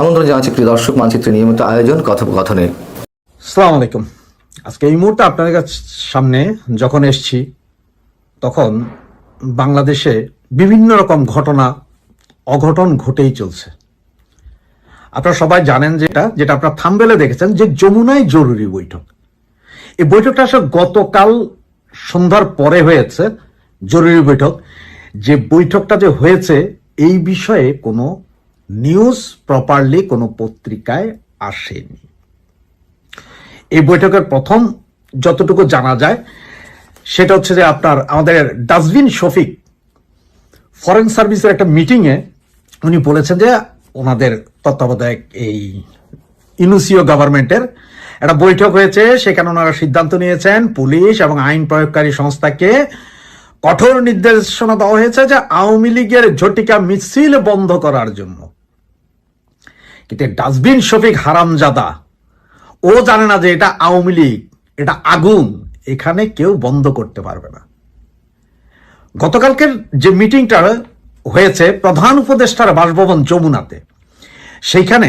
আমন্ত্রণ জানাচ্ছি প্রিয় দর্শক, মানচিত্রের নিয়মিত আয়োজন কথোপকথনে। আসসালামু আলাইকুম। আজকে এই মুহূর্তে আপনাদের সামনে যখন এসছি তখন বাংলাদেশে বিভিন্ন রকম অঘটন ঘটেই চলছে। আপনারা সবাই জানেন যেটা আপনারা থাম্বনেলে দেখেছেন যে যমুনায় জরুরি বৈঠক। এই বৈঠকটা আসলে গতকাল সন্ধ্যার পরে হয়েছে জরুরি বৈঠক। যে বৈঠকটা যে হয়েছে এই বিষয়ে কোনো নিউজ প্রপারলি কোনো পত্রিকায় আসেনি। এই বৈঠকের প্রথম যতটুকু জানা যায় সেটা হচ্ছে যে আমাদের ডাস্টবিন শফিক ফরেন সার্ভিসের একটা মিটিংয়ে উনি বলেছেন যে ওনাদের তত্ত্বাবধায়ক এই ইউনুসীয় গভর্নমেন্টের একটা বৈঠক হয়েছে, সেখানে ওনারা সিদ্ধান্ত নিয়েছেন পুলিশ এবং আইন প্রয়োগকারী সংস্থাকে কঠোর নির্দেশনা দেওয়া হয়েছে যে আওয়ামী লীগের ঝটিকা মিছিল বন্ধ করার জন্য। কিন্তু ডাস্টবিন শফিক হারামজাদা ও জানে না যে এটা আওয়ামী লীগ, এটা আগুন, এখানে কেউ বন্ধ করতে পারবে না। গতকালকের যে মিটিংটা হয়েছে প্রধান উপদেষ্টার বাসভবন যমুনাতে, সেইখানে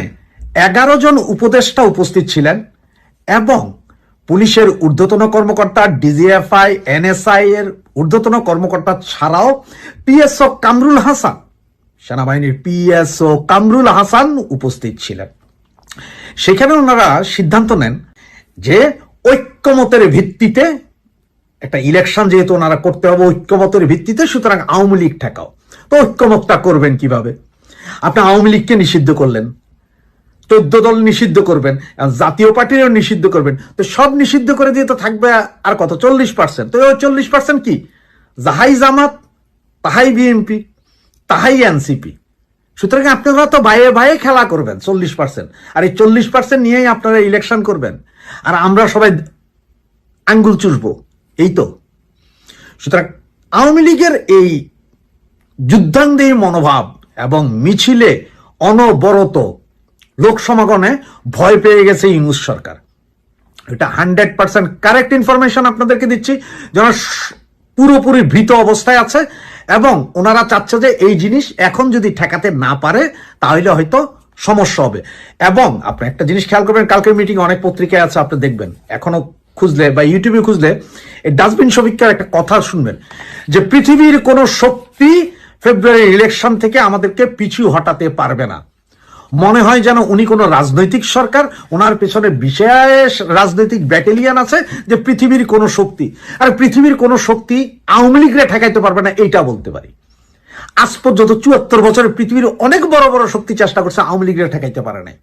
11 জন উপদেষ্টা উপস্থিত ছিলেন এবং পুলিশের ঊর্ধ্বতন কর্মকর্তা, ডিজিএফআই, এনএসআই এর ঊর্ধ্বতন কর্মকর্তা ছাড়াও পিএসও কামরুল হাসান, সেনাবাহিনীর পিএসও কামরুল হাসান উপস্থিত ছিলেন। সেখানে ওনারা সিদ্ধান্ত নেন যে ঐক্যমতের ভিত্তিতে একটা ইলেকশন যেহেতু ওনারা করতে হবে ঐক্যমতের ভিত্তিতে, সুতরাং আওয়ামী লীগ ঠেকাও। তো ঐক্যমতটা করবেন কিভাবে? আপনি আওয়ামী লীগকে নিষিদ্ধ করলেন, 14 দল নিষিদ্ধ করবেন, জাতীয় পার্টিরও নিষিদ্ধ করবেন, তো সব নিষিদ্ধ করে দিয়ে তো থাকবে আর কত, 40%। তো ওই 40% কি? যাহাই জামাত, তাহাই বিএনপি, তাহাই এনসিপি। সুতরাং আপনারা তো বাইরে বাইরে খেলা করবেন 40%, আর এই 40% নিয়েই আপনারা ইলেকশন করবেন, আর আমরা সবাই আঙ্গুল চুষবো, এই তো। সুতরাং আওয়ামী লীগের এই যুদ্ধাঙ্গের মনোভাব এবং মিছিলে অনবরত লোক সমাগমে ভয় পেয়ে গেছে ইউনূস সরকার। এটা 100% কারেক্ট ইনফরমেশন আপনাদেরকে দিচ্ছি, যেন পুরোপুরি ভীত অবস্থায় আছে এবং ওনারা চাচ্ছে যে এই জিনিস এখন যদি ঠেকাতে না পারে তাহলে হয়তো সমস্যা হবে। এবং আপনি একটা জিনিস খেয়াল করবেন, কালকের মিটিং অনেক পত্রিকায় আছে, আপনি দেখবেন, এখনো খুঁজলে বা ইউটিউবে খুঁজলে এই ডাস্টবিন শফিকের একটা কথা শুনবেন যে পৃথিবীর কোনো শক্তি ফেব্রুয়ারি ইলেকশন থেকে আমাদেরকে পিছু হটাতে পারবে না। মনে হয় যেন উনি কোনো রাজনৈতিক সরকার, ওনার পেছনে বিশেষ রাজনৈতিক ব্যাটালিয়ান আছে, যে পৃথিবীর কোনো শক্তি, আর পৃথিবীর কোনো শক্তি আওয়ামী লীগরে ঠেকাইতে পারবে না এইটা বলতে পারি। আজ পর্যন্ত 74 বছরে পৃথিবীর অনেক বড় বড় শক্তি চেষ্টা করছে, আওয়ামী লীগরে ঠেকাইতে পারে নাই।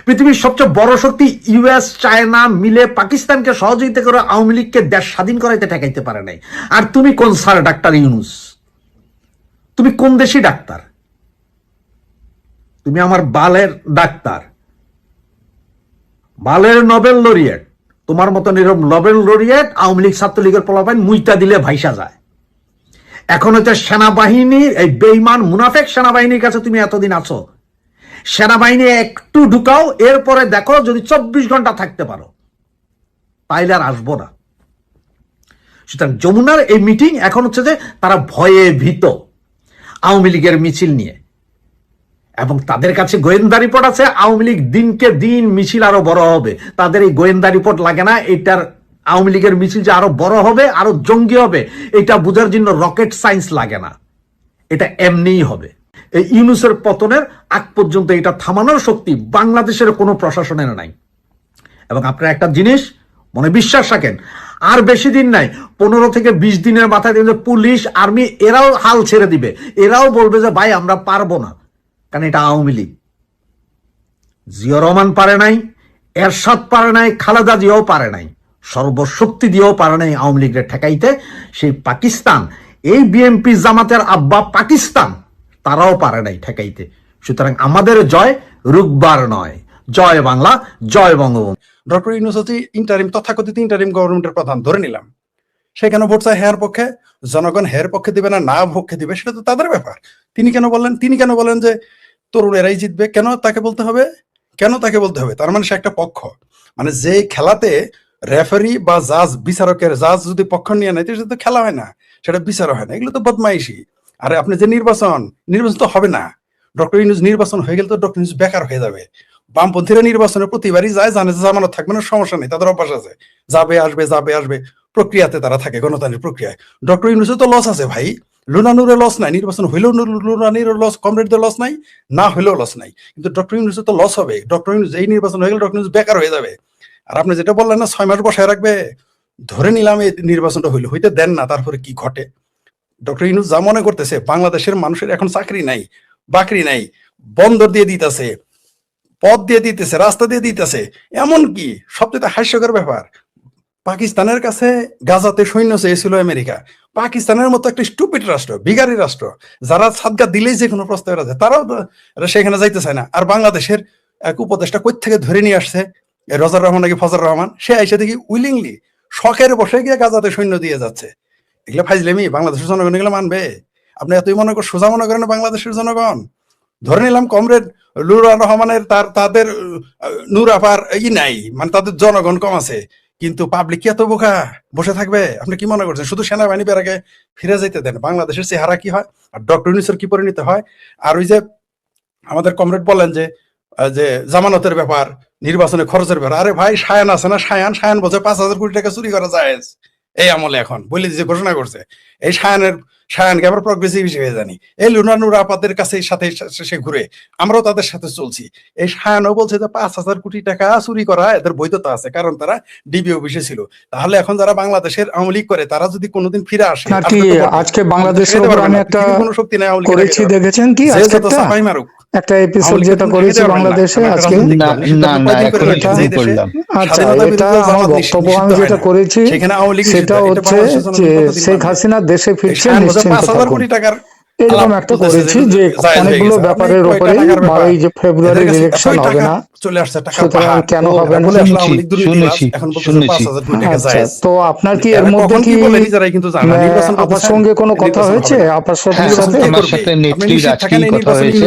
পৃথিবীর সবচেয়ে বড় শক্তি ইউএস, চায়না মিলে পাকিস্তানকে সহযোগিতা করে আওয়ামী লীগকে দেশ স্বাধীন করাইতে ঠেকাইতে পারে নাই। আর তুমি কোন স্যার ডাক্তার ইউনূস? তুমি কোন দেশি ডাক্তার? তুমি আমার বালের ডাক্তার, বালের নোবেল লরিয়েট। তোমার মতন এরকম নোবেল লরিয়েট আওয়ামী লীগ ছাত্রলীগের পোলাপাইন মুইতা দিলে ভাইসা যায়। এখন হচ্ছে সেনাবাহিনীর এই বেঈমান মুনাফেক সেনাবাহিনীর কাছে তুমি এতদিন আছো, সেনাবাহিনী একটু ঢুকাও, এরপরে দেখো যদি 24 ঘন্টা থাকতে পারো তাইলে আর আসবো না। সুতরাং যমুনার এই মিটিং এখন হচ্ছে যে তারা ভয়ে ভীত আওয়ামী লীগের মিছিল নিয়ে, এবং তাদের কাছে গোয়েন্দা রিপোর্ট আছে আওয়ামী লীগ দিনকে দিন মিছিল আরো বড় হবে। তাদের এই গোয়েন্দা রিপোর্ট লাগে না, এটার আওয়ামী লীগের মিছিল যে আরো বড় হবে, আরো জঙ্গি হবে, এটা বোঝার জন্য রকেট সায়েন্স লাগে না, এটা এমনিই হবে। এই ইউনূসের পতনের আগ পর্যন্ত এটা থামানোর শক্তি বাংলাদেশের কোনো প্রশাসনের নাই। এবং আপনারা একটা জিনিস মনে বিশ্বাস রাখেন, আর বেশি দিন নাই, 15 থেকে 20 দিনের মাথায় পুলিশ, আর্মি এরাও হাল ছেড়ে দিবে, এরাও বলবে যে ভাই আমরা পারবো না, কারণ এটা আওয়ামী লীগ। জিয়া রহমান পারে নাই, এরশাদ পারে নাই, খালেদা জিয়াও পারে নাই, সর্বশক্তি দিয়েও পারে নাই আওয়ামী লীগের ঠেকাইতে। সেই পাকিস্তান, এই বিএনপি জামাতের আব্বা পাকিস্তান, তারাও পারে নাই ঠেকাইতে। সুতরাং আমাদের জয় রুকবার নয়, জয় বাংলা, জয় বঙ্গবন্ধু। ডক্টর ইউনূস হচ্ছে তথাকথিত ইন্টারিম গভর্নমেন্টের প্রধান, ধরে নিলাম। সেখানে ভোট চায় হেয়ার পক্ষে, জনগণ হেয়ার পক্ষে দিবে না পক্ষে দিবে, সেটা তো তাদের ব্যাপার। তিনি কেন বলেন যে তরুণ এরাই জিতবে? কেন তাকে বলতে হবে? তার মানে সে একটা পক্ষ, মানে যে খেলাতে রেফারি বা জাজ যদি পক্ষ নিয়ে নেয় সেটা তো খেলা হয় না, সেটা বিচার হয় না, এগুলো তো বদমাইশি। আরে আপনি যে নির্বাচন তো হবে না, ডক্টর ইউনূস নির্বাচন হয়ে গেলে তো ডক্টর ইউনূস বেকার হয়ে যাবে। বামপন্থীরা নির্বাচনে প্রতিবারই যায়, জানে যে জামানত থাকবে না, সমস্যা নেই, তাদের অভ্যাস আছে, যাবে আসবে প্রক্রিয়াতে তারা থাকে, গণতান্ত্রিক প্রক্রিয়ায়। ডক্টর ইউনূসের তো লস আছে ভাই, লুনানুরের লস নাই, নির্বাচন হইলেও লুনানির লস, কমরেডদের লস নাই, না হইলেও লস নাই, কিন্তু ডক্টর ইউনূসের তো লস হবে। ডক্টর ইউনূস এই নির্বাচন হয়ে গেলে ডক্টর ইউনূস বেকার হয়ে যাবে। আর আপনি যেটা বললেন না 6 মাস বসায় রাখবে, ধরে নিলাম এই নির্বাচনটা হইতে দেন না, তারপরে কি ঘটে? ডক্টর ইউনূস যা মনে করতেছে বাংলাদেশের মানুষের এখন চাকরি নাই, বাকরি নাই, বন্দর দিয়ে দিতেছে, পথ দিয়ে দিতেছে, রাস্তা দিয়ে দিতেছে, এমন কি সবচেয়ে হাস্যকর ব্যাপার, পাকিস্তানের কাছে গাজাতে সৈন্য চেয়েছিল আমেরিকা। পাকিস্তানের মতো একটা স্টুপিড রাষ্ট্র, বিগারি রাষ্ট্র, যারা সাদগা দিলেই যে কোনো প্রস্তাব আছে, তারাও সেখানে যাইতে চায় না। আর বাংলাদেশের এক উপদেষ্টা কই থেকে ধরে নিয়ে আসছে, রজার রহমান নাকি ফজর রহমান, সে এসে দেখি উইলিংলি শখের বসে গিয়ে গাজাতে সৈন্য দিয়ে যাচ্ছে। এগুলো ফাইজলেমি, বাংলাদেশের জনগণ এগুলো মানবে? আপনি এতই মনে করেন, সোজা মনে করেন বাংলাদেশের জনগণ? ধরে নিলাম কমরেড লুরা রহমানের তাদের নূর আপার নাই, মানে তাদের জনগণ কম আছে, কিন্তু পাবলিক কি এত বোকা বসে থাকবে? আপনি কি মনে করছেন শুধু সেনাবাহিনী বেড়াকে ফিরে যাইতে দেন? বাংলাদেশের চেহারা কি হয়, আর ডক্টর ইউনূসের কি পরিণত হয়? আর ওই যে আমাদের কমরেড বলেন যে জামানতের ব্যাপার, নির্বাচনে খরচের ব্যাপার, আরে ভাই সায়ান আছে না, সায়ান বোঝে 5,000 কোটি টাকা চুরি করা যায় এই আমলে, এখন বলে যে ঘোষণা করছে এই সায়ানকে আমরা প্রগ্রেসিভ হিসেবে জানি, এই লুনানুর আপাদের কাছে সাথে সে ঘুরে, আমরাও তাদের সাথে চলছি। এই সায়ানও বলছে যে 5,000 কোটি টাকা চুরি করা এদের বৈধতা আছে, কারণ তারা ডিবি অফিসে ছিল। তাহলে এখন যারা বাংলাদেশের আওয়ামী লীগ করে, তারা যদি কোনোদিন ফিরে আসে, আজকে বাংলাদেশের উপর আমি একটা করেছি, দেখেছেন কি আজকে একটা এপিসোড যেটা করেছি বাংলাদেশে আজকে, আচ্ছা এটা আমার বক্তব্য আমি যেটা করেছি সেটা হচ্ছে যে শেখ হাসিনা দেশে ফিরছে নিশ্চিন্ত থাকুন, এরকম একটা করেছি যে অনেকগুলো ব্যাপারের উপরে 12 ফেব্রুয়ারি ইলেকশন হবে না, সুতরাং কেন হবে না। আচ্ছা, তো আপনার কি এর মধ্যে কি আপনার সঙ্গে কোনো কথা হয়েছে? আপনার সাথে নেত্রীর আজকেই কথা হয়েছে,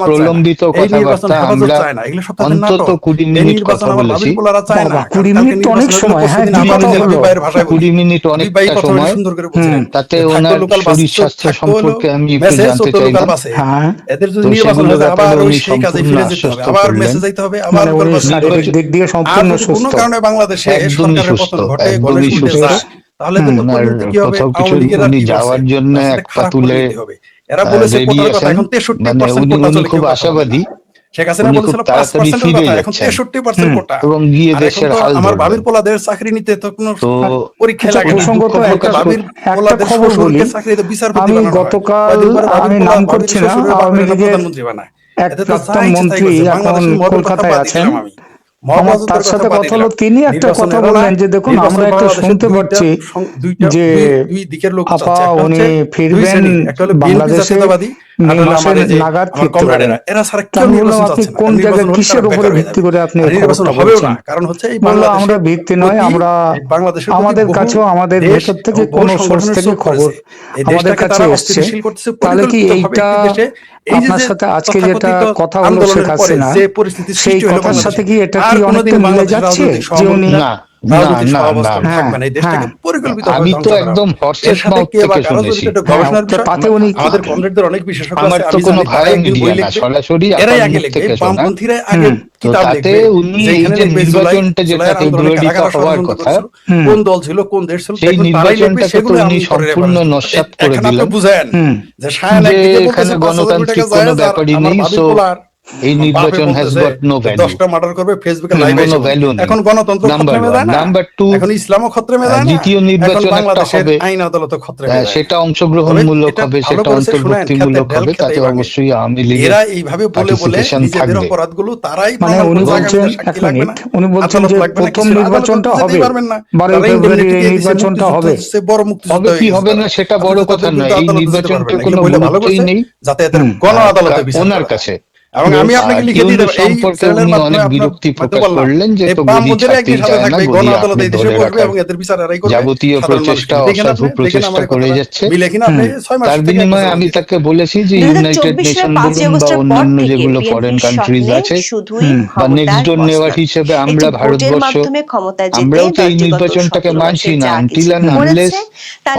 প্রলম্বিত কথাবার্তা আমরা অন্তত 20 মিনিট কথা বলেছি। 20 মিনিট তো অনেক সময়, হ্যাঁ 20 মিনিট অনেকটা সময়, তাতে ওনার শরীর স্বাস্থ্য সম্পর্কে আমি একটু জানতে চাইলাম। এদের যদি নির্বাচন হয় আবার ওই সেই কাজে ফিরে যেতে হবে, আবার মেসেজ যাইতে হবে, আবার শারীরিক দিক দিয়ে সম্পূর্ণ সুস্থ, কোনো কারণে বাংলাদেশে সরকারের পতন ঘটে, গণেশ উঠে যায়, তাহলে তো পরিণতি কি হবে? আওয়ামী লীগের উনি যাওয়ার জন্য এক পা তুলে এরা বলেছে কোটার কথা, এখন 63% কোটা চলে, খুব আশাবাদী, শেখ হাসিনা বলেছিল 5% কথা, এখন 63% কোটা, এবং গিয়ে দেশের হাল আমার বাবির পোলাদের চাকরি নিতে তো কোনো পরীক্ষা লাগে না। একটা খবর বলি, আমি গতকাল, আমি নাম করছি না, আওয়ামী লীগের এক প্রাক্তন মন্ত্রী এখন কলকাতায় আছেন, আমার তার সাথে কথা হলো, তিনি একটা কথা বললেন যে দেখুন আমরা একটা শুনতে পাচ্ছি যে আপা উনি ফিরবেন বাংলাদেশে মে মাসের নাগাদ ফিরতে পারেন। আমি বললাম আপনি কোন জায়গায় কিসের উপরে ভিত্তি করে আপনি খবরটা বলছেন? বললো আমরা ভিত্তি নয়, আমরা আমাদের কাছেও আমাদের ভেতর থেকে কোন সোর্স থেকে খবর আমাদের কাছে এসছে। তাহলে কি এইটা আপনার সাথে আজকে যেটা কথা হলো শেখ হাসিনা, সেই কথার সাথে কি এটা কি অনেকটা মিলে যাচ্ছে যে উনি আমি তো একদম হর্সের মাউথ থেকে শুনেছি, তাতে উনি আমাদের কমরেডদের অনেক বিশেষজ্ঞ আছে, আমার তো কোনো ভাই মিডিয়া না, সরাসরি আপনার মুখ থেকে শোনা। তো তাতে উনি এই যে নির্বাচনটা যেটা ফেব্রুয়ারিতে হওয়ার কথা, কোন দল ছিল, কোন দেশ ছিল, সেই নির্বাচনটাকে তো উনি সম্পূর্ণ নস্যাৎ করে দিলেন, যে এখানে গণতান্ত্রিক কোনো ব্যাপারই নেই, সো এই নির্বাচন হ্যাজ গট নো ভ্যালু। 10টা মার্ডার করবে ফেসবুকে লাইভ এসে, এখন গণতন্ত্র খতরে মে যায় না, নাম্বার 2 এখন ইসলামও খতরে মে যায় না, দ্বিতীয় নির্বাচন একটা হবে, আইন আদালত খতরে মে যায়, সেটা অংশগ্রহণমূলক হবে, সেটা অন্তর্ভুক্তিমূলক হবে, তাতে অবশ্যই আওয়ামী লীগের এরা এইভাবে বলে বলে নিজেদের অপরাধগুলো তারাই, মানে উনি বলছেন, এক মিনিট, উনি বলছেন যে প্রথম নির্বাচনটা হবে 12 ফেব্রুয়ারি, এই নির্বাচনটা হবে, হবে কি হবে না সেটা বড় কথা নয়, এই নির্বাচনটা কোনো গুরুত্বই নেই যাতে এদের গণ আদালতে বিচার ওনার কাছে। এবং আমি আপনাকে লিখে দিয়ে দেব, এই চ্যানেলের মাধ্যমে বিরক্তি প্রকাশ বললাম করলেন যে এই তো বাম গদি মন্দিরে একদিন সাথে ছাড়তেই চায় না, থাকবে, গণ গদি আদালতে আপনি এই দেশে ধরে বসবে রাখার এবং এদের বিচার এরাই করবে। যাবতীয় প্রচেষ্টা অসাধু প্রচেষ্টা করে যাচ্ছে। মিলে কিনা আপনি 6 মাস তার বিনিময়ে আমি তাকে বলেছি যে ইউনাইটেড নেশন বলুন বা অন্যান্য যেগুলো ফরেন কান্ট্রিজ আছে বা নেক্সট ডোর নেওয়ার হিসেবে আমরা ভারতবর্ষ আমরাও তো এই নির্বাচনটাকে মানছি না। আনটিল অ্যান্ড আনলেস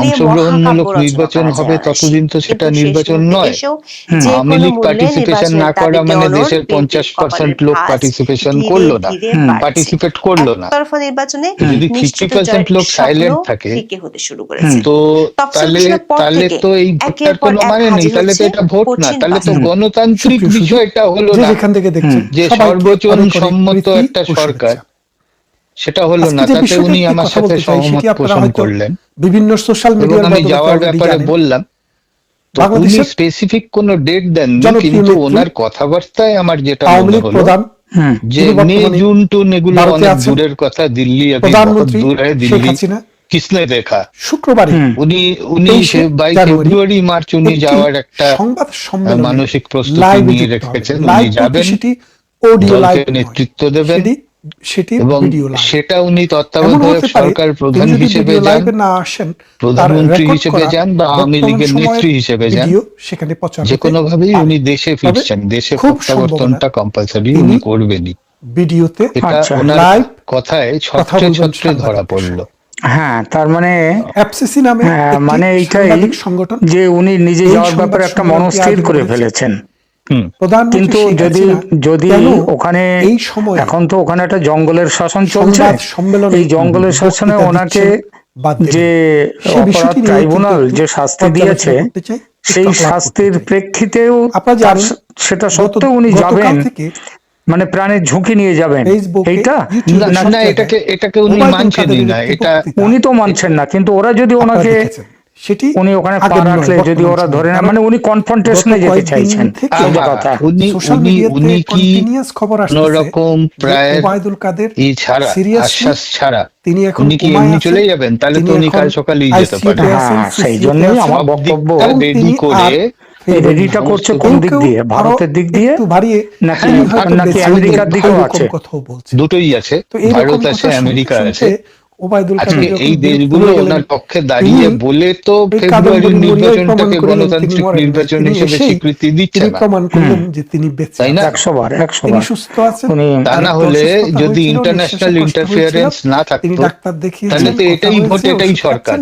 অংশগ্রহণমূলক নির্বাচন হবে ততদিন তো সেটা নির্বাচন নয়। আওয়ামী লীগ পার্টিসিপেশন না করা মানে দেশের 50% লোক পার্টিসিপেশন করলো না, পার্টিসিপেট করলো না। যদি 50% লোক সাইলেন্ট থাকে তো তাহলে তো এই ভোটটার কোনো মানে নেই, তাহলে তো এটা ভোট না, তাহলে তো গণতান্ত্রিক বিষয়টা হলো না, যেখান থেকে দেখছেন যে সর্বজন সম্মত একটা সরকার, সেটা হলো না। তাতে উনি আমার সাথে সহমত পোষণ করলেন বিভিন্ন সোশ্যাল এবং মিডিয়ার আমি যাওয়ার ব্যাপারে বললাম। তো উনি স্পেসিফিক কোন ডেট দেননি, কিন্তু ওনার কথাবার্তায় আমার যেটা মনে হলো যে মে জুন টুন এগুলো অনেক দূরের কথা, দিল্লি দূর হয়, দিল্লি কিসনে দেখা। শুক্রবার উনি 22 ফেব্রুয়ারি মার্চ উনি যাওয়ার একটা মানসিক প্রস্তুতি নিয়ে রেখেছেন। উনি যাবেন, দলকে নেতৃত্ব দেবেন এবং সেটা উনি তত্ত্বাবধায়ক সরকার প্রধান হিসেবে যান, প্রধানমন্ত্রী হিসেবে যান বা আওয়ামী লীগের নেত্রী হিসেবে যান, যে কোনো ভাবেই উনি দেশে ফিরছেন, দেশে প্রত্যাবর্তনটা কম্পালসারি উনি করবেনই। ভিডিওতে এটা ওনার কথায় ছত্রে ছত্রে ধরা পড়লো। হ্যাঁ, তার মানে এফসিসি নামে মানে এইটাই সংগঠন যে উনি নিজে যাওয়ার ব্যাপারে একটা মনস্থির করে ফেলেছেন। কিন্তু যদি ওখানে এই সময় এখন তো ওখানে একটা জঙ্গলের শাসন চলছে, এই জঙ্গলের শাসনে ওনাকে যে অপরাধ ট্রাইব্যুনাল যে শাস্তি দিয়েছে সেই শাস্তির প্রেক্ষিতেও সেটা সত্ত্বেও উনি যাবেন, মানে প্রাণের ঝুঁকি নিয়ে যাবেন, এইটা না, এটাকে উনি মানছেনই না, এটা উনি তো মানছেন না। কিন্তু ওরা যদি ওনাকে উনি ওখানে পা রাখলে যদি ওরা ধরে না, মানে উনি কনফ্রন্টেশনে যেতে চাইছেন, উনি কি কোনো রকম প্রায় এই ছাড়া আশ্বাস ছাড়া উনি কি এমনি চলে যাবেন? তাহলে তো উনি কাল সকালেই যেতে পারেন। সেই জন্যই আমার বক্তব্য রেডি করে রেডিটা করছে কোন দিক দিয়ে, ভারতের দিক দিয়ে নাকি আমেরিকার দিকেও আছে? দুটোই আছে, ভারত আছে, আমেরিকা আছে। আজকে এই দেশগুলো ওনার পক্ষে দাঁড়িয়ে বলে তো ফেব্রুয়ারির নির্বাচনটাকে গণতান্ত্রিক নির্বাচন হিসেবে স্বীকৃতি দিচ্ছে না, তাই না? তা না হলে যদি ইন্টারন্যাশনাল ইন্টারফিয়ারেন্স না থাকতো তাহলে তো এটাই ভোট, এটাই সরকার।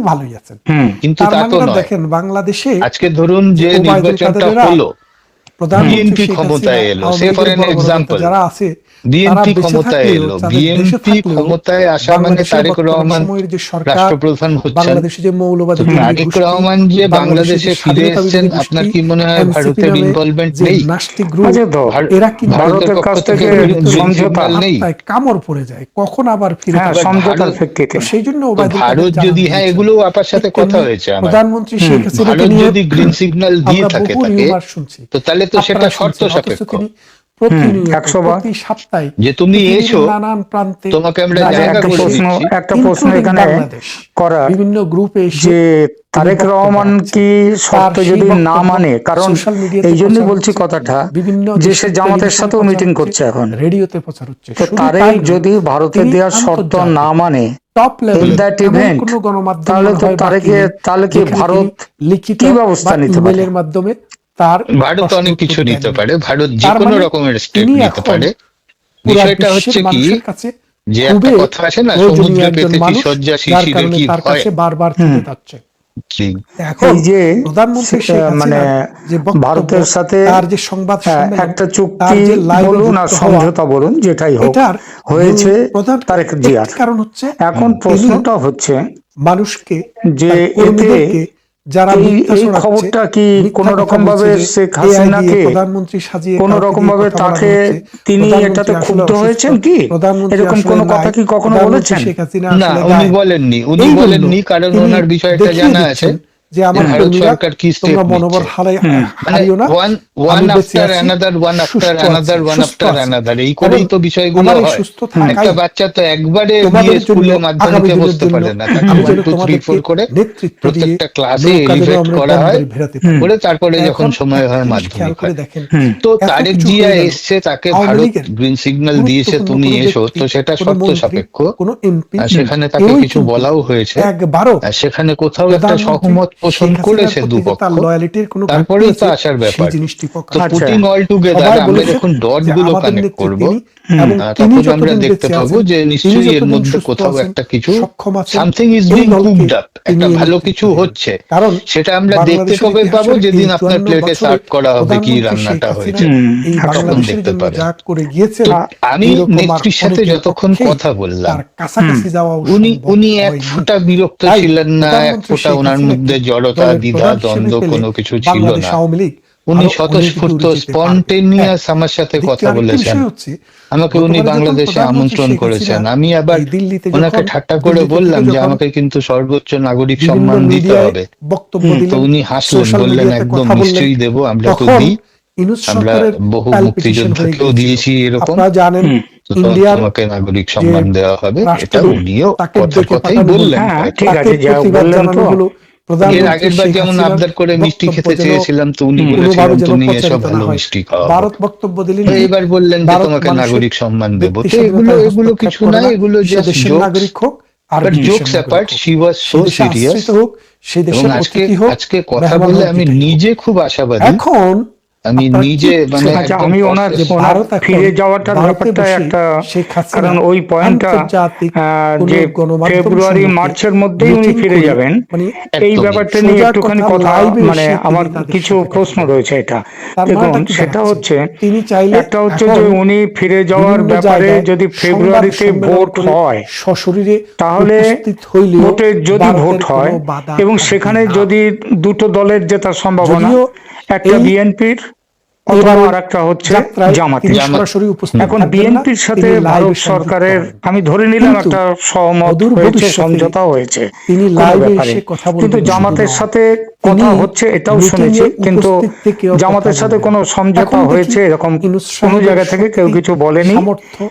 কিন্তু তা তো নয়। আজকে ধরুন যে নির্বাচনটা হলো, বিএনপি ক্ষমতায় এলো, সে ফর এন এক্সাম্পল, বিএনপি ক্ষমতায় এলো, বিএনপি ক্ষমতায় আসা মানে তারেক রহমান রাষ্ট্রপ্রধান হচ্ছেন। তারেক রহমান যে বাংলাদেশে ফিরে এসেছেন, আপনার কি মনে হয় ভারতের ইনভলভমেন্ট নেই? ভারতের পক্ষ থেকে নেই? কামড় পড়ে যায় কখন আবার ফিরে সমঝোতার প্রেক্ষিতে। সেই জন্য ভারত যদি, হ্যাঁ, এগুলো আপার সাথে কথা হয়েছে আমার, প্রধানমন্ত্রী শেখ হাসিনা ভারত যদি গ্রিন সিগন্যাল দিয়ে থাকে তো তাহলে তো সেটা শর্ত সাপেক্ষ। যে তুমি এসো, তোমাকে আমরা জায়গা করে দিচ্ছি। একটা প্রশ্ন এখানে করা বিভিন্ন গ্রুপে যে তারেক রহমান কি শর্ত যদি না মানে, কারণ এই জন্য বলছি কথাটা যে সে জামাতের সাথেও মিটিং করছে এখন, রেডিওতে প্রচার হচ্ছে, তো তারেক যদি ভারতের দেওয়ার শর্ত না মানে তাহলে কি ভারত লিখিত ব্যবস্থা নিতে পারে? মাধ্যমে ভারত অনেক কিছু নিতে পারে, ভারত যে কোনো রকমের স্টেপ নিতে পারে। বিষয়টা হচ্ছে কি, যে একটা কথা আছে না, সমুদ্র পেতেছি শয্যা শিশিরে কি ভয়, বারবার চলে যাচ্ছে। এখন যে প্রধানমন্ত্রী মানে ভারতের সাথে তার যে সংবাদ একটা চুক্তি বলুন আর সমঝোতা বলুন যেটাই হোক হয়েছে তারেক জিয়ার, কারণ হচ্ছে এখন প্রশ্নটা হচ্ছে মানুষকে যে এতে যারা এই খবরটা কি কোন রকম ভাবে শেখ হাসিনাকে প্রধানমন্ত্রী সাজিয়ে কোন রকম ভাবে তাকে তিনি এটাতে ক্ষুব্ধ হয়েছেন কি, এরকম কোন কথা কি কখনো বলেছেন? না, উনি বলেননি, কারণ ওনার বিষয়টা জানা আছে যে আমার ভারত কর্মীরা সরকার কি স্টেপ তোমরা মনোবল হারিও না, ওয়ান আমি বেঁচে আফটার আছি, অ্যানাদার ওয়ান আফটার সুস্থ অ্যানাদার আছি, ওয়ান সুস্থ আফটার আছি। অ্যানাদার এই করেই তো বিষয়গুলো আমার এই হয়। সুস্থ থাকাই একটা বাচ্চা তো একবারে তোমাদের গিয়ে জন্য স্কুলে আগামী মাধ্যমিকে দিনের বসতে জন্য পারে না, তাকে আমি 1 যেন 2 3 তোমাদেরকে 4 করে নেতৃত্ব দিয়ে প্রত্যেকটা ক্লাসে নৌকা যেন এলিভেট আমরা করা ড্যাম হয়, ধরে ভেড়াতে পারি। করে তারপরে যখন এখন সময় একটা হয় জিনিস মাধ্যমিক খেয়াল করে হয়। দেখেন, তো এত তারেক কিছু জিয়া হয়ে গেল, এসছে, তাকে আওয়ামী ভারত লীগের গ্রিন সিগন্যাল দিয়েছে, গুরুত্বপূর্ণ তুমি কোনো এসো, ব্যক্তি, তো সেটা কোনো শর্ত মন্ত্রী, সাপেক্ষ। কোনো এমপি, সেখানে তাকে কেউই কিছু কিন্তু বলাও হয়েছে, একবারও সেখানে কোথাও একটা প্রধানমন্ত্রী সহমত পোষণ শেখ হাসিনার করেছে প্রতি যে দুপক্ষ, তার লয়ালিটির কোনো ঘাটতি তারপরেই তো আছে আসার সেই ব্যাপার। জিনিসটি তো প্রকাশ। পুটিং অল টুগেদার সবাই আমরা বলেছেন যখন ডট যে গুলো আমাদের কানেক্ট নেত্রী করব, তিনি, এবং তিনি তখন আমরা যতদিন দেখতে বেঁচে পাবো আছেন, যে তিনি নিশ্চয়ই এর যতদিন মধ্যে সুস্থ কোথাও আছেন, একটা কিছু সক্ষম আছেন, সামথিং ইজ এই বিং দলকে কুকড আপ, তিনি একটা ভালো নেতৃত্ব কিছু দেবেন। হচ্ছে। কারণ সেটা আমরা দেখতে বাংলাদেশের কবে পাবো? ইতিহাসের যেদিন এই আপনার 52 প্লেটে বছরে সার্ভ করা হবে কি প্রধানমন্ত্রী শেখ রান্নাটা হাসিনা হয়েছে, এই তখন বাংলাদেশের দেখতে জন্য পাবেন। যা করে গিয়েছেন, তো আমি এরকম আর নেত্রীর সাথে অনেকের যতক্ষণ পক্ষেই কথা বললাম, তার কাছাকাছি যাওয়া উনি সম্ভব উনি এক হয়নি। ফোঁটা বিরক্ত তাই ছিলেন না, এক প্রধানমন্ত্রী ফোঁটা শেখ ওনার হাসিনাকে মধ্যে জড়তা, দলের দ্বিধা, প্রধান হিসেবে দ্বন্দ্ব পেলে কোনো কিছু ছিল বাংলাদেশ না। আওয়ামী লীগ উনি আরো অনেক স্বতঃস্ফূর্ত দূর যেতে পারবে। স্পন্টেনিয়াস আমার সাথে কথা দ্বিতীয় আরেকটি বলেছেন, বিষয় হচ্ছে, আমাকে উনি গতবারে যখন বাংলাদেশে প্রধানমন্ত্রী আমন্ত্রণ শেখ করেছেন। হাসিনা আমি আবার এই দিল্লিতে ওনাকে যখন ঠাট্টা করে দিল্লিতে বললাম থেকে যে যখন আমাকে কিন্তু সর্বোচ্চ নাগরিক বিভিন্ন সম্মান দিতে মিডিয়ায় হবে। বক্তব্য তো দিলেন, উনি হাসলেন, সোশ্যাল বললেন মিডিয়াতে একদম কথা বললেন, নিশ্চয়ই দেবো, আমরা তো তখন দিই, ইউনূস আমরা সরকারের বহু প্যালপিটেশন হয়ে মুক্তিযোদ্ধাকেও গিয়েছিল। দিয়েছি এরকম, আপনারা জানেন তো ইন্ডিয়ার তোমাকে নাগরিক যে সম্মান দেওয়া হবে, এটা রাষ্ট্রদূত উনিও তাকে কথার ডেকে কথাই পাঠানো হলো, বললেন। হ্যাঁ, হয়তো ঠিক তাকে আছে, যা প্রতিবাদ বললেন জানানো তো। হলো। এর প্রধানমন্ত্রী আগের বার শেখ যেমন হাসিনার আবদার করে মিষ্টি বক্তব্য খেতে যেন চেয়েছিলাম, তো উনি কোনোভাবে বলেছিলেন যেন তুমি এসব প্রচারিত না ভালো হয়। মিষ্টি খাওয়াবো। ভারত বক্তব্য দিলেন তো যে এবার বললেন যে ভারত তোমাকে মানুষের নাগরিক সম্মান দেবো। ব্যক্তি তো এগুলো স্বাধীনতায় এগুলো হস্তক্ষেপ কিছু করে না, না, এগুলো সে জাস্ট দেশের জোকস। নাগরিক হোক আর বাট বিদেশের জোকস নাগরিক অ্যাপার্ট, হোক, শি ওয়াজ সো সেই দেশে সিরিয়াস। আশ্রিত হোক, সেই এবং দেশের আজকে অতিথি হোক, আজকে কথা মেহমান বলে হোক, আমি যেটাই হোক। নিজে খুব আশাবাদী। এখন আমি আপনারা নিজে কি মানে আচ্ছা, একদম আমি ওনার যে process- ভারত এখন ফিরে যাওয়াটার ভারতে ব্যাপারটা বসে একটা, শেখ হাসিনা কারণ ওই পয়েন্টটা আন্তর্জাতিক কোনো যে গণমাধ্যম ফেব্রুয়ারি সমূহকে মার্চের মধ্যেই উনি মিটিং ফিরে করে, যাবেন, মানে এই একদমই। ব্যাপারটা নিয়ে সোজা একটুখানি কথা কথা, লাইভে মানে এসে তিনি আমার তাদের কিছু সাথে কথা প্রশ্ন বলবেন। রয়েছে। এটা তার দেখুন, মানেটা কি সেটা দাঁড়াচ্ছে? হচ্ছে, তিনি চাইলে একটা হচ্ছে এখন যে উনি ফিরে যাওয়ার বিভিন্ন ব্যাপারে জায়গায় যদি সংবাদ ফেব্রুয়ারিতে সম্মেলন ভোট করে হয়, সশরীরে তাহলে উপস্থিত হইলেও ভোটে যদি ভারতের ভোট হয় কোনো বাধা এবং থাকবে সেখানে না। যদি দুটো দলের জেতার সম্ভাবনা, যদিও একটা এই বিএনপির অথবা এবারের আর একটা হচ্ছে যাত্রায় জামাতের। তিনি সরাসরি উপস্থিত এখন থাকবেন না, বিএনপির সাথে তিনি লাইভে ভারত সংযুক্ত সরকারের হবেন। আমি ধরে নিলাম কিন্তু একটা সহমত অদূর হয়েছে, ভবিষ্যতে সমঝোতা হয়েছে তিনি কোনো লাইভে ব্যাপারে, এসে কথা বলবেন কিন্তু শুধু জামাতের নয়, সাথে তিনি কথা হচ্ছে এটাও মিটিংয়ে শুনেছি, কিন্তু উপস্থিত থেকেও কথা জামাতের সাথে বলবেন। কোনো সমঝোতা এখন দেখি হয়েছে এরকম ইউনূস কোনো সাহেবের জায়গা থেকে কেউ শক্তি, কিছু বলেনি, সামর্থ্য,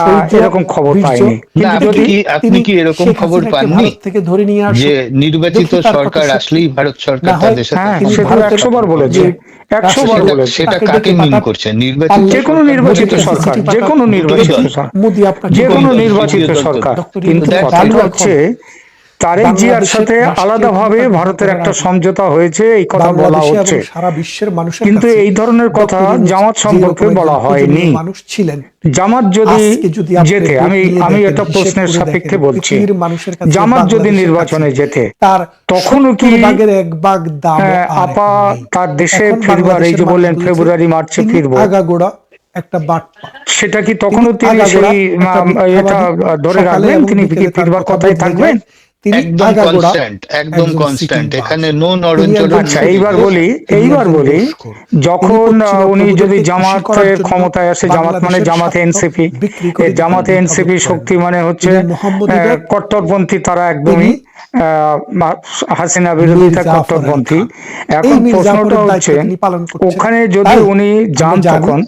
শৌর্য, এরকম খবর বীর্য, পাইনি। না, কিন্তু যদি আপনি কি এরকম শেখ খবর হাসিনাকে পাননি ভারত থেকে ধরে নিয়ে আসুন, যে নির্বাচিত দেখি তার কত সরকার শক্তি। আসলেই ভারত সরকার না হয় তাদের সাথে হ্যাঁ, তিনি সে তো ভারতের 100 বার বলেছে, যে 100 বার রাষ্ট্রদূত, বলেছে। সেটা তাকে কাকে ডেকে মিন পাঠান, করছে? নির্বাচিত পারলে যে কোনো নির্বাচিত মোদিকে সরকার, চিঠি যে পাঠান, কোনো নির্বাচিত দেখি সরকার, মোদি আপনাকে যে কোনো বলবেন। নির্বাচিত বিরোধী দল সরকার। ডক্টর কিন্তু ইউনূসের কথাটা চালু হচ্ছে এখন তারেক জিয়ার বাংলাদেশের সাথে রাষ্ট্রীয় আলাদাভাবে ক্ষমতা ভারতের গ্রহণ একটা করার সমঝোতা হয়েছে, এই কথা বলা বাংলাদেশে হচ্ছে, এবং সারা বিশ্বের মানুষের কিন্তু কাছে এই ধরনের কথা ডক্টর ইউনূস জামাত যে সম্পর্কে রকম বলা একজন হয়নি। পূজনীয় মানুষ ছিলেন, জামাত যদি আজকে যদি আপনি জেতে, ভোট আমি নিয়ে আমি দেখেন, এটা হিসেব প্রশ্নের করে সাপেক্ষে দেখেন, বলছি, পৃথিবীর মানুষের কাছে জামাত যদি বাংলাদেশের নির্বাচনে কাছে জেতে, তার তখনও কি 70 ভাগের 1 ভাগ দাম আপা তার দেশে ফিরবার, এই যে বললেন ফেব্রুয়ারি মার্চে ফিরবো, আগাগোড়া একটা বাটপা, সেটা কি তখনও তিনি সেই এটা ধরে রাখবেন? তিনি কি ফিরবার কথাই থাকবেন? একদম কনস্ট্যান্ট, একদম কনস্ট্যান্ট, এখানে নো নড়নচড়ন। আচ্ছা, এইবার বলি যখন উনি যদি জামাত ক্ষমতায় আসে, জামাত মানে জামাতে এনসিপি, জামাতে এনসিপি শক্তি মানে হচ্ছে কট্টরপন্থী, তারা একদমই হাসিনা বিরোধিতা কট্টরপন্থী। এখন প্রশ্নটা হচ্ছে ওখানে যদি উনি যান তখন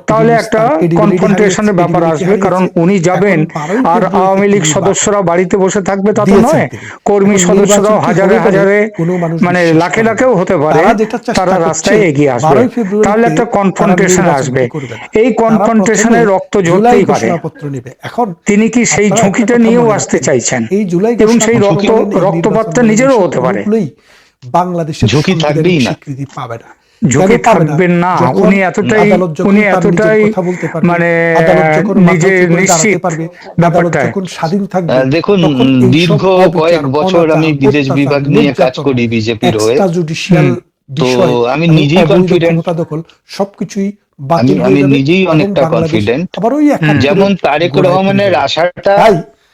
তাহলে একটা কনফ্রন্টেশনের ব্যাপার আসবে, কারণ উনি যাবেন আর আওয়ামী লীগ সদস্যরা বাড়িতে বসে থাকবে তা তো নয়, কর্মী সদস্যরাও হাজারে হাজারে মানে লাখে লাখেও হতে পারে, তারা রাস্তায় এগিয়ে আসবে, তাহলে একটা কনফ্রন্টেশন আসবে, এই কনফ্রন্টেশনে রক্ত ঝরতেই পারে। তিনি কি সেই ঝুঁকিটা নিয়েও আসতে চাইছেন? এবং সেই রক্তপাতটা নিজেরও হতে পারে। বাংলাদেশের ঝুঁকি থাকবেই না, স্বীকৃতি পাবে না, ঝুঁকি থাকবেন না। উনি এতটাই মানে নিজে নিশ্চিত ব্যাপারটায়। দেখুন, দীর্ঘ কয়েক বছর আমি বিদেশ বিভাগ নিয়ে কাজ করি বিজেপির হয়ে, তো আমি নিজেই কনফিডেন্ট, সবকিছুই আমি নিজেই অনেকটা কনফিডেন্ট। যেমন তারেক রহমানের আশাটা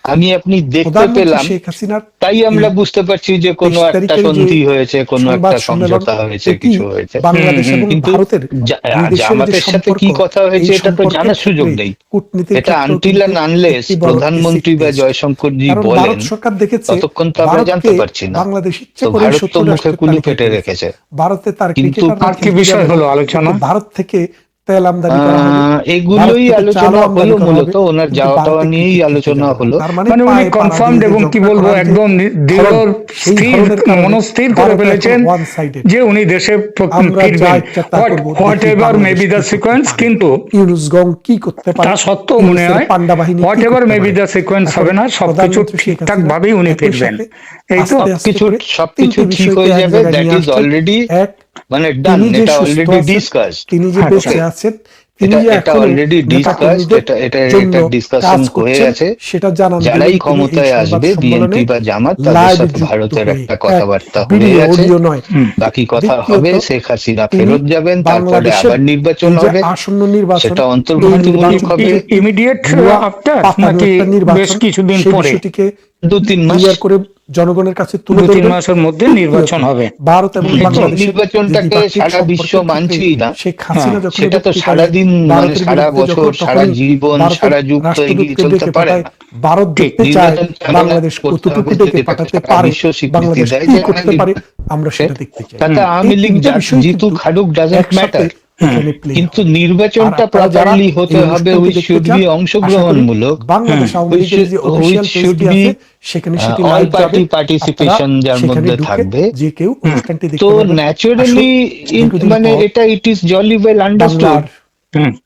আমি আপনি দেখতে প্রধানমন্ত্রী পেলাম, শেখ হাসিনার তাই আমরা বুঝতে পারছি যে কোনো 23 একটা তারিখের যে সন্ধি হয়েছে, কোনো সংবাদ একটা সম্মেলন, সমঝোতা হয়েছে, এটি কিছু হয়েছে। বাংলাদেশ এবং কিন্তু ভারতের দুই দেশের যে জামাতের সাথে সম্পর্ক, কি কথা হয়েছে এই এটা তো সম্পর্কের জানার সুযোগ ক্ষেত্রে নেই। কূটনীতির এটা ক্ষেত্রেও আনটিল কিন্তু অ্যান্ড আনলেস একটি বড় প্রধানমন্ত্রী বা test। জয়শঙ্করজি কারণ বলেন, ভারত সরকার দেখেছে ততক্ষণ তো আমরা জানতে ভারতকে পারছি না। বাংলাদেশ ইচ্ছে তো করে ভারত তো শত্রু মুখে রাষ্ট্রের কুলু তালিকায় পেটে দিয়েছে। রেখেছে। ভারতে তার কিন্তু ক্রিকেটাররা আর কি বিষয় হলো আলোচনা? ভারত থেকে তেল আমদানি করা হবে, এগুলোই ভারত থেকে আলোচনা চালও আমদানি হলো, করা মূলত হবে, ওনার কিন্তু যাওয়া টাওয়া ভারতে নিয়েই cricket আলোচনা খেলতে হলো। যাবে না। তার মানে উনি পায়ে পাড়া কনফার্ম দিয়ে যে এবং কি ঝগড়া বলবো করার যে একদম দৃঢ় ধরন, সেই ধরনের কারণে মনস্থির করে ভারত এখন ফেলেছেন one-sided। যে উনি দেশে আমরা যা ফিরবেন, ইচ্ছা তা করব, হোয়াট দেখি এভার মে বাংলাদেশ বি কি দ্য করতে সিকোয়েন্স। পারে। কিন্তু ইউনুস গং কি করতে পারে, তা সত্ত্বেও মনে ইউনুসের হয় পান্ডা বাহিনী হোয়াট কি এভার করতে মে বি পারে। দ্য সিকোয়েন্স এখন হবে না, সবকিছু প্রধানমন্ত্রী শেখ ঠিকঠাক হাসিনা ভাবেই উনি একই ফিরবেন। সাথে এই তো আস্তে আস্তে করে সবকিছু তিনটি ঠিক বিষয়কে হয়ে এক যাবে, জায়গায় দ্যাট নিয়ে ইজ আসছেন। অলরেডি এক, মানে ডান, তিনি যে এটা সুস্থ অলরেডি আছেন, ডিসকাসড। তিনি যে বেঁচে আছেন, তিনি যে এটা এখনো অলরেডি ডিসকাসড, নেতাকর্মীদের জন্য এটা ডিসকাশন কাজ হয়ে করছেন, গেছে। সেটা জানান যারাই দিলেন তিনি এই ক্ষমতায় সংবাদ আসবে, সম্মেলনে বিএনপি বা জামাত, তাদের লাইভ সাথে যুক্ত ভারতের হয়ে। একটা কথাবার্তা হয়ে ভিডিও গেছে। অডিও নয়। বাকি কথা দ্বিতীয়ত, হবে, শেখ হাসিনা তিনি ফেরত যাবেন, তারপরে বাংলাদেশের আবার নির্বাচন এই যে হবে, আসন্ন নির্বাচন, সেটা এই অন্তর্ভুক্তিমূলক নির্বাচন হবে। থেকে ইমিডিয়েট ভুয়া আফটার পাতানো নাকি একটা নির্বাচন, বেশ কিছুদিন সেই পরে? বিষয়টিকে 2-3 মাস, ক্লিয়ার করে জনগণের কাছে তুলে 2-3 ধরবেন। মাসের মধ্যে তৃতীয়ত, নির্বাচন হবে। ভারত এবং কিন্তু বাংলাদেশের নির্বাচনটাকে যে দ্বিপাক্ষিক সারা বিশ্ব সম্পর্কের ক্ষেত্রে মানছেই না। শেখ হাসিনা যখন সেটা তো বক্তৃতা সারাদিন, দেয়, মানে ভারতের সারা বিরুদ্ধে বছর, যখন সারা তখনই জীবন, ভারতের সারা যুগ তো এগিয়ে রাষ্ট্রদূতকে চলতে ডেকে পারে পাঠায়। না। ভারত ঠিক, দেখতে চায় নির্বাচন চালনা বাংলাদেশ করতে কতটুকু হবে, ডেকে যেটাকে পাঠাতে সারা পারে, বিশ্ব স্বীকৃতি বাংলাদেশ দেয় কি যে করতে পারে, আমরা সেটা দেখতে চাই। তাতে এই আওয়ামী লীগ তিনটা বিষয় জিতু কিন্তু খাড়ুক ডাজেন্ট একসাথে ম্যাটার, এখানে play কিন্তু হবে। নির্বাচনটা আর আপনারা যারা প্রপারলি এই হতে হবে, অনুষ্ঠানটি উইচ দেখতে শুড চান, বি আশা করি অংশগ্রহণমূলক, বাংলাদেশ আওয়ামী লীগের যে অফিসিয়াল which should পেজটি be আছে, সেখানে সেটি all লাইভ যাবে। party আপনারা participation যার সেখানে মধ্যে ঢুকে থাকবে। যে কেউ অনুষ্ঠানটি তো দেখতে পারবেন। ন্যাচারালি দীর্ঘদিন মানে পর এটা it is jolly well understood বাংলার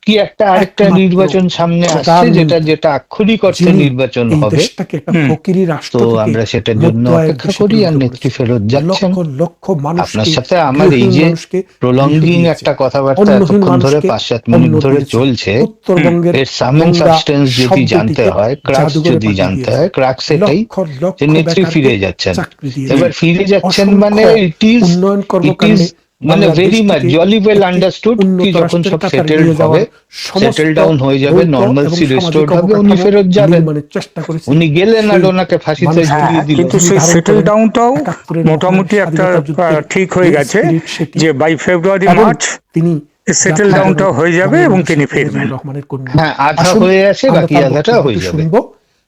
কি একটা আরেকটা একমাত্র নির্বাচন সামনে আসছে, প্রধানমন্ত্রী, যেটা আক্ষরিক অর্থে যিনি নির্বাচন এই হবে। দেশটাকে একটা ফকিরি রাষ্ট্র তো থেকে আমরা সেটার জন্য মধ্য আয়ের অপেক্ষা দেশে করি, আর পরিণত নেত্রী করেছে। ফেরত যাচ্ছেন। লক্ষ লক্ষ মানুষকে, আপনার সাথে আমার এই গৃহহীন যে মানুষকে প্রলঙ্গিং গৃহ একটা দিয়েছে, কথাবার্তা অন্নহীন এতক্ষণ ধরে মানুষকে 5-7 মিনিট অন্ন ধরে দিয়েছে। চলছে, উত্তরবঙ্গের এর সাম এন্ড গঙ্গা সাবস্টেন্স যদি জানতে শব্দটিকে হয়, ক্রাক্স জাদুঘরে যদি পাঠিয়ে জানতে দিয়েছে। হয়, ক্রাক্স এটাই লক্ষ লক্ষ যে নেত্রী বেকারকে ফিরে যাচ্ছেন। চাকরি দিয়েছে। এবার ফিরে যাচ্ছেন অসংখ্য মানে ইট উন্নয়ন ইজ কর্মকাণ্ডে মানে বাংলাদেশ ভেরি মাচ থেকে জলি ওয়েল একটি আন্ডারস্টুড কি উন্নত যখন রাষ্ট্রের সব কাতারে সেটেলড নিয়ে যাওয়ার হবে, সমস্ত সেটেল ডাউন হয়ে যাবে, ভৌত নর্মালসি এবং রেস্টোর্ড সামাজিক হবে, উনি অবকাঠামো ফেরত যাবেন। নির্মাণের চেষ্টা করেছে। উনি গেলেন আর সেই ওনাকে ফাঁসিতে মানুষকে ঝুলিয়ে দিল। কিন্তু তিনি সেই ধারণ সেটেল করেন ডাউনটাও ৭১-এর মোটামুটি একটা স্বাধীনতা যুদ্ধের ঠিক হয়ে যে গেছে spirit সেটি, যে বাই ফেব্রুয়ারি এবং মার্চ তিনি সেটেল জাতির ডাউনটাও জনক হয়ে যাবে এবং বঙ্গবন্ধু তিনি শেখ ফিরবেন। মুজিবুর রহমানের কন্যা। হ্যাঁ, আধা আসুন, হয়ে আছে, আমরা বাকি তার আধাটা বক্তব্যটি হয়ে যাবে। শুনবো,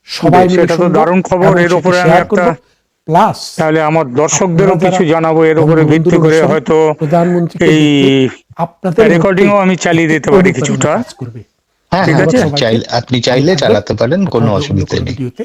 সবাই মিলে সেটা তো শুনবো দারুণ খবর, এবং এর সেটি উপরে আমি শেয়ার একটা করব। প্লাস তাহলে আমার দর্শকদেরও আপনারা কিছু যারা জানাবো, এর উপরে বঙ্গবন্ধুর ভিত্তি করে অনুসারী, হয়তো প্রধানমন্ত্রীকে এই দেখতে আপনাদের রেকর্ডিংও আমি চালিয়ে দিতে পারি অনুপ্রেরণা কিছুটা। কাজ করবে। হ্যাঁ ঠিক হ্যাঁ, আছে? আপনি চাইলে চালাতে পারেন, কোনো অসুবিধা নেই। ভিডিওতে